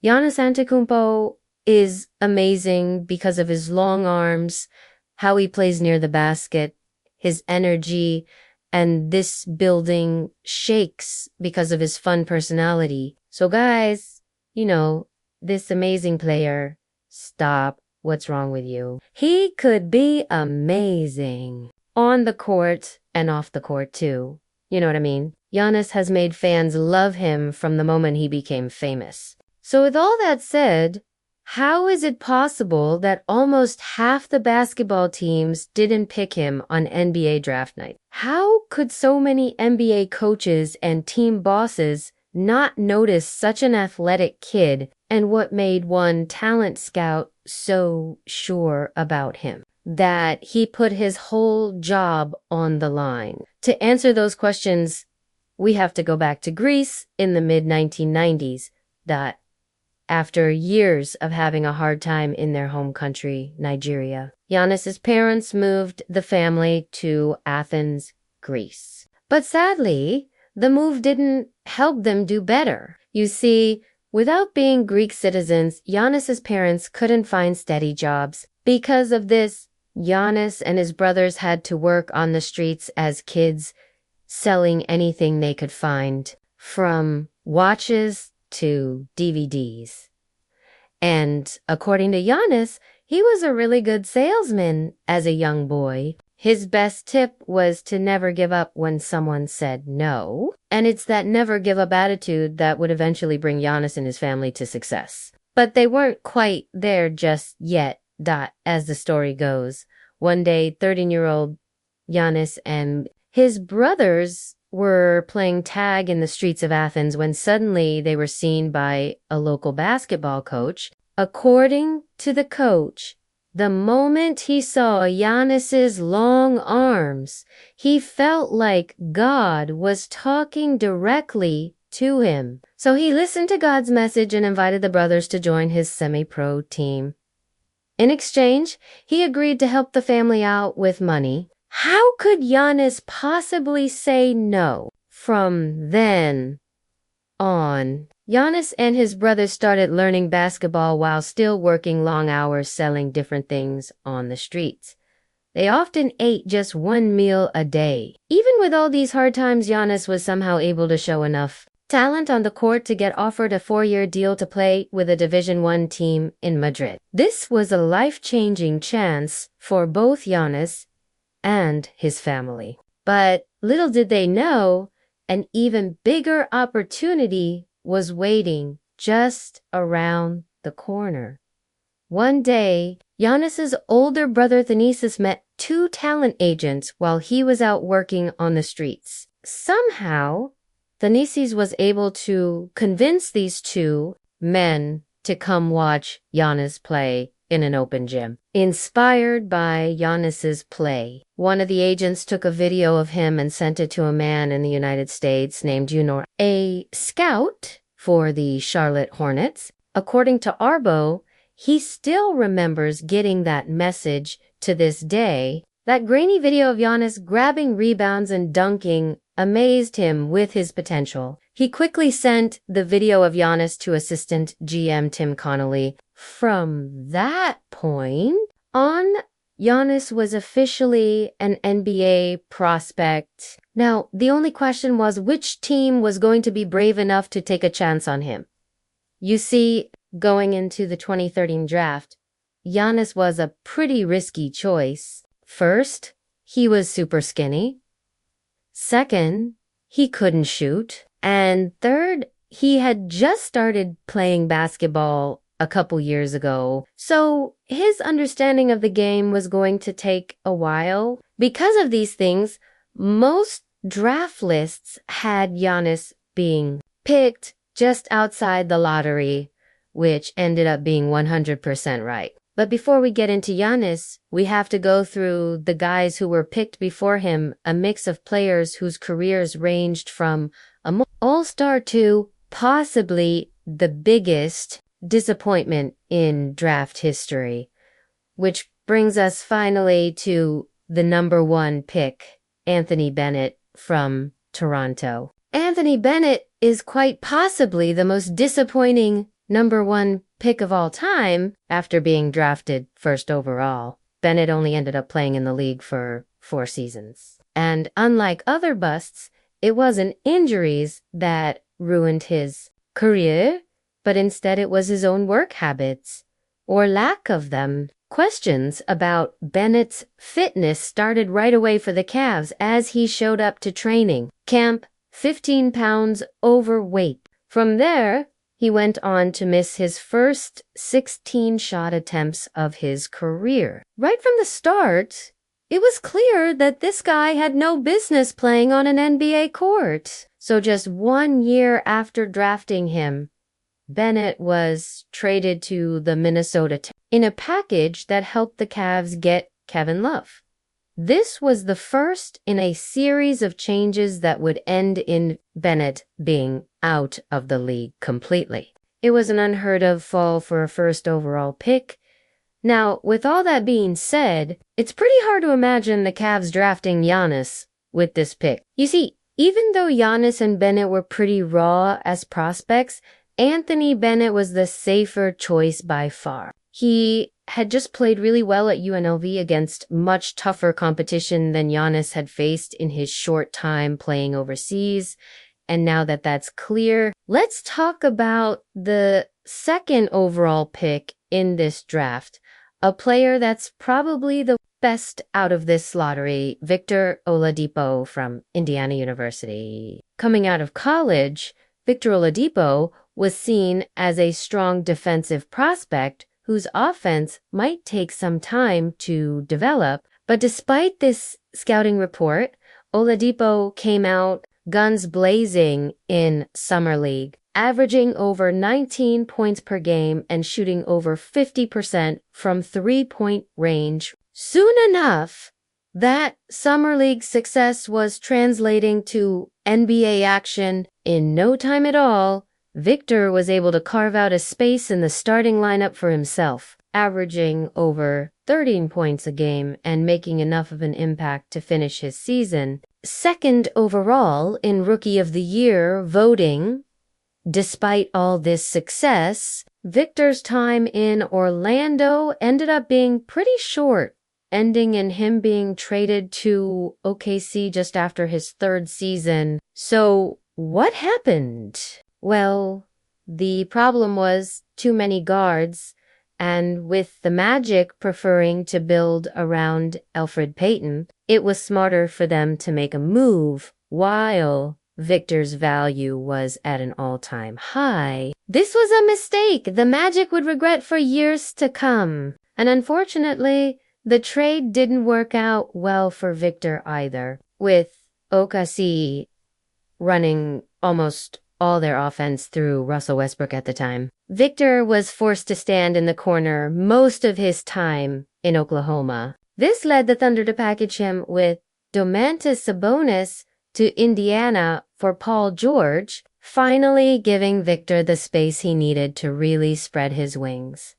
Giannis Antetokounmpo is amazing because of his long arms, how he plays near the basket, his energy, and this building shakes because of his fun personality. So guys, this amazing player, stop. What's wrong with you? He could be amazing on the court and off the court too. You know what I mean? Giannis has made fans love him from the moment he became famous. So with all that said, how is it possible that almost half the basketball teams didn't pick him on NBA draft night? How could so many NBA coaches and team bosses not notice such an athletic kid, and what made one talent scout so sure about him that he put his whole job on the line? To answer those questions, we have to go back to Greece in the mid-1990s, that after years of having a hard time in their home country, Nigeria. Giannis's parents moved the family to Athens, Greece. But sadly, the move didn't help them do better. You see, without being Greek citizens, Giannis's parents couldn't find steady jobs. Because of this, Giannis and his brothers had to work on the streets as kids, selling anything they could find, from watches to DVDs. And according to Giannis, he was a really good salesman as a young boy. His best tip was to never give up when someone said no. And it's that never give up attitude that would eventually bring Giannis and his family to success. But they weren't quite there just yet, as the story goes. One day, 13-year-old Giannis and his brothers were playing tag in the streets of Athens when suddenly they were seen by a local basketball coach. According to the coach, the moment he saw Giannis's long arms, he felt like God was talking directly to him. So he listened to God's message and invited the brothers to join his semi-pro team. In exchange, he agreed to help the family out with money. How could Giannis possibly say no? From then on, Giannis and his brothers started learning basketball while still working long hours selling different things on the streets. They often ate just one meal a day. Even with all these hard times, Giannis was somehow able to show enough talent on the court to get offered a 4-year deal to play with a Division I team in Madrid. This was a life-changing chance for both Giannis and his family. But little did they know, an even bigger opportunity was waiting just around the corner. One day, Giannis's older brother Thanasis met 2 talent agents while he was out working on the streets. Somehow, Thanasis was able to convince these 2 men to come watch Giannis play in an open gym. Inspired by Giannis's play, one of the agents took a video of him and sent it to a man in the United States named Junior, a scout for the Charlotte Hornets. According to Arbo, he still remembers getting that message to this day. That grainy video of Giannis grabbing rebounds and dunking amazed him with his potential. He quickly sent the video of Giannis to assistant GM Tim Connolly. From that point on, Giannis was officially an NBA prospect. Now, the only question was which team was going to be brave enough to take a chance on him. You see, going into the 2013 draft, Giannis was a pretty risky choice. First, he was super skinny. Second, he couldn't shoot. And third, he had just started playing basketball a couple years ago. So his understanding of the game was going to take a while. Because of these things, most draft lists had Giannis being picked just outside the lottery, which ended up being 100% right. But before we get into Giannis, we have to go through the guys who were picked before him, a mix of players whose careers ranged from an all-star to possibly the biggest disappointment in draft history, which brings us finally to the number 1 pick, Anthony Bennett from Toronto. Anthony Bennett is quite possibly the most disappointing #1 pick of all time after being drafted first overall. Bennett only ended up playing in the league for 4 seasons. And unlike other busts, it wasn't injuries that ruined his career, but instead it was his own work habits, or lack of them. Questions about Bennett's fitness started right away for the Cavs as he showed up to training camp 15 pounds overweight. From there, he went on to miss his first 16 shot attempts of his career. Right from the start, it was clear that this guy had no business playing on an NBA court. So just 1 year after drafting him, Bennett was traded to the Minnesota in a package that helped the Cavs get Kevin Love. This was the first in a series of changes that would end in Bennett being out of the league completely. It was an unheard of fall for a first overall pick. Now, with all that being said, it's pretty hard to imagine the Cavs drafting Giannis with this pick. You see, even though Giannis and Bennett were pretty raw as prospects, Anthony Bennett was the safer choice by far. He had just played really well at UNLV against much tougher competition than Giannis had faced in his short time playing overseas. And now that that's clear, let's talk about the second overall pick in this draft, a player that's probably the best out of this lottery, Victor Oladipo from Indiana University. Coming out of college, Victor Oladipo was seen as a strong defensive prospect whose offense might take some time to develop. But despite this scouting report, Oladipo came out guns blazing in Summer League, averaging over 19 points per game and shooting over 50% from three-point range. Soon enough, that Summer League success was translating to NBA action. In no time at all, Victor was able to carve out a space in the starting lineup for himself, averaging over 13 points a game and making enough of an impact to finish his season second overall in Rookie of the Year voting. Despite all this success, Victor's time in Orlando ended up being pretty short, ending in him being traded to OKC just after his 3rd season. So what happened? Well, the problem was too many guards, and with the Magic preferring to build around Elfrid Payton, it was smarter for them to make a move while Victor's value was at an all-time high. This was a mistake the Magic would regret for years to come, and unfortunately, the trade didn't work out well for Victor either, with OKC running almost all their offense through Russell Westbrook at the time. Victor was forced to stand in the corner most of his time in Oklahoma. This led the Thunder to package him with Domantas Sabonis to Indiana for Paul George, finally giving Victor the space he needed to really spread his wings.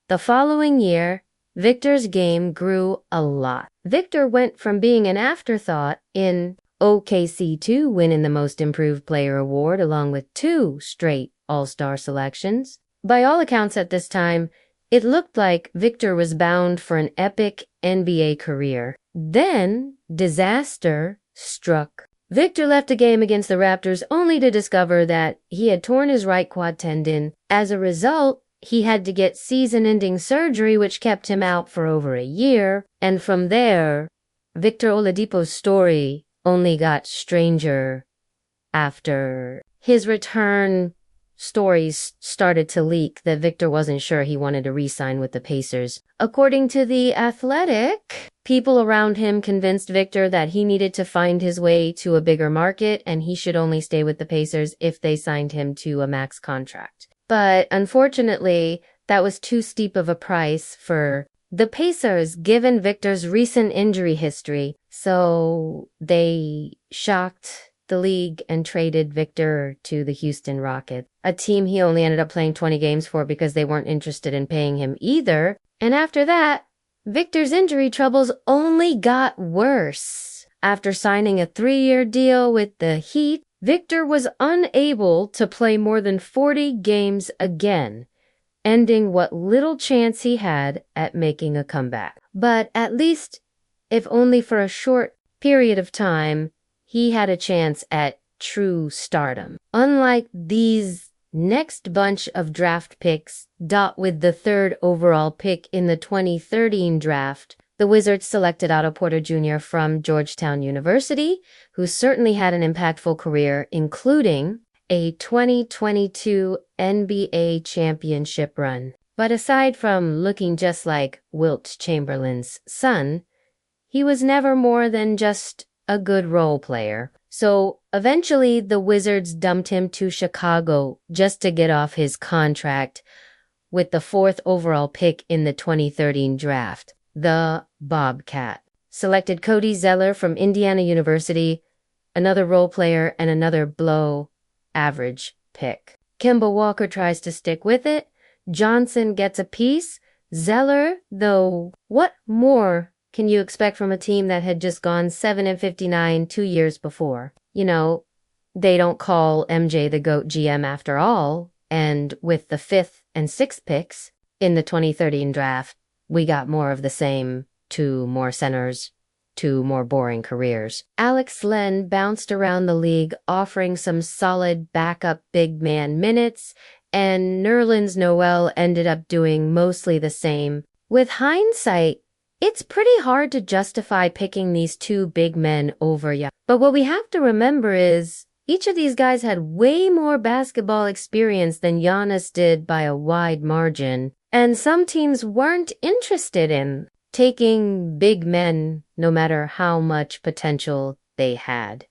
The following year, Victor's game grew a lot. Victor went from being an afterthought in OKC to winning the Most Improved Player award along with 2 straight All-Star selections. By all accounts at this time, it looked like Victor was bound for an epic NBA career. Then, disaster struck. Victor left a game against the Raptors only to discover that he had torn his right quad tendon. As a result, he had to get season-ending surgery, which kept him out for over a year. And from there, Victor Oladipo's story only got stranger after his return. Stories started to leak that Victor wasn't sure he wanted to re-sign with the Pacers. According to The Athletic, people around him convinced Victor that he needed to find his way to a bigger market and he should only stay with the Pacers if they signed him to a max contract. But unfortunately, that was too steep of a price for the Pacers given Victor's recent injury history. So they shocked the league and traded Victor to the Houston Rockets, a team he only ended up playing 20 games for because they weren't interested in paying him either. And after that, Victor's injury troubles only got worse. After signing a 3-year deal with the Heat, Victor was unable to play more than 40 games again, ending what little chance he had at making a comeback. But at least, if only for a short period of time, he had a chance at true stardom. Unlike these next bunch of draft picks, with the 3rd overall pick in the 2013 draft, the Wizards selected Otto Porter Jr. from Georgetown University, who certainly had an impactful career, including a 2022 NBA championship run. But aside from looking just like Wilt Chamberlain's son, he was never more than just a good role player. So eventually the Wizards dumped him to Chicago just to get off his contract with the 4th overall pick in the 2013 draft. The Bobcat selected Cody Zeller from Indiana University, another role player and another below average pick. Kemba Walker tries to stick with it. Johnson gets a piece. Zeller, though, what more can you expect from a team that had just gone 7-59 2 years before? You know, they don't call MJ the GOAT GM after all, and with the 5th and 6th picks in the 2013 draft, we got more of the same, 2 more centers, 2 more boring careers. Alex Len bounced around the league, offering some solid backup big man minutes, and Nerlens Noel ended up doing mostly the same. With hindsight, it's pretty hard to justify picking these 2 big men over Giannis. But what we have to remember is each of these guys had way more basketball experience than Giannis did by a wide margin. And some teams weren't interested in taking big men no matter how much potential they had.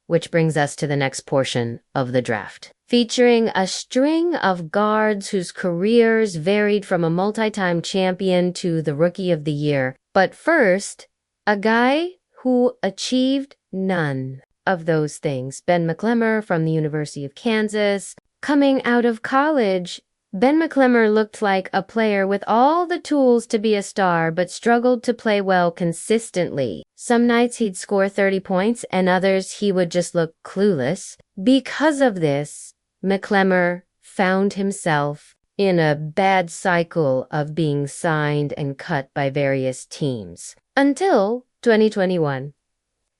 Which brings us to the next portion of the draft, featuring a string of guards whose careers varied from a multi-time champion to the Rookie of the Year. But first, a guy who achieved none of those things. Ben McLemore from the University of Kansas. Coming out of college, Ben McLemore looked like a player with all the tools to be a star, but struggled to play well consistently. Some nights he'd score 30 points, and others he would just look clueless. Because of this, McLemore found himself in a bad cycle of being signed and cut by various teams. Until 2021.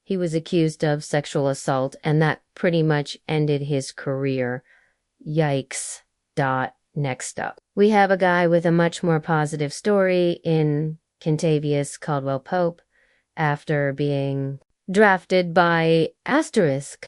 He was accused of sexual assault, and that pretty much ended his career. Yikes. Next up, we have a guy with a much more positive story in Kentavious Caldwell-Pope after being drafted by Asterisk